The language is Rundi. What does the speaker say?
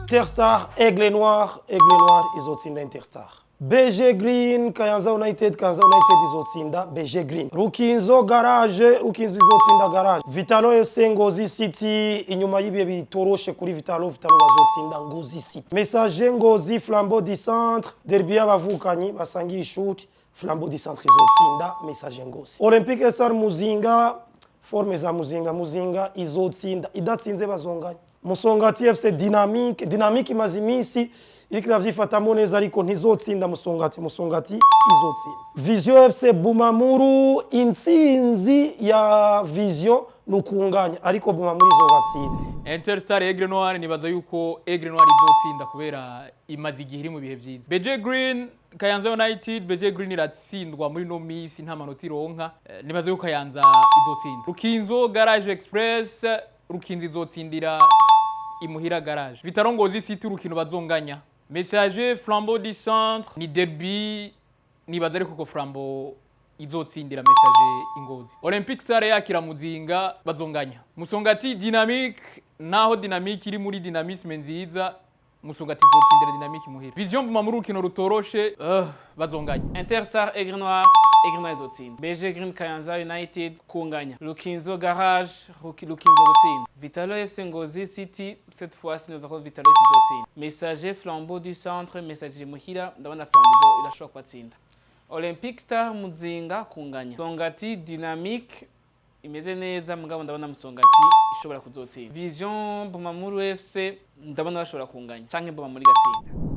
Interstar, Aigle Noir izotsinda Interstar. BG Green, Kayanza United izotsinda BG Green. Rukinzo izotsinda Garage. Vitalo FC Ngozi City, inyuma y'ibihe bitoroshe kuri Vitalo bazotsinda Ngozi City. Messager Ngozi, Flambeau du Centre, derby y'abavukanyi basangiye ishuti, Flambeau du Centre izotsinda Messager Ngozi. Olympique Star Muzinga, forme za Muzinga izotsinda, idatsinze bazonganya. Musongati FC Dynamique imaze iminsi iriko iravyifatamo neza ariko ntizotsinda Musongati izotsinda. Vision FC Bumamuru, intsinzi ya Vision nukunganya ariko Bumamuru izobatsinda. Interstar Aigle Noir nibaza yuko Aigle Noir izotsinda kubera imaze igihe iri mu bihe vyiza. BG Green Kayanza United, BG Green iratsindwa muri no misi nta manota ironka, nibaza yuko Kayanza izotsinda. Rukinzo Garage Express, Rukinzo izotsindira imuhira Garage. Vitalo Ngozi City urukino bazonganya. Messager Flambeau du Centre ni derby, nibaza ariko ko Flambeau izotsindira Messager Ingozi. Olympique Star yakira Muzinga bazonganya. Musongati Dynamique, naho Dynamique iri muri dynamisme nziza, Musongati izotsindira Dynamique muhira. Vision Bumamuru urukino rutoroshe, bazonganya. Interstar Aigle Noir izotsinda. BG Green Kayanza United kunganya. Rukinzo Garage, Rukinzo gutsinda. Vitalo FC Ngozi City, cette fois-ci nous avons Vitalo FC izotsinda. Messager Flambeau du Centre, Messager muhira, ndabona Flambeau irashobora kwatsinda. Olympique Star Muzinga kunganya. Musongati Dynamique imeze neza mugabo ndabona Musongati ishobora kuzotsinda. Vision Bumamuru FC ndabona bashobora kunganya canke Bumamuru igatsinda.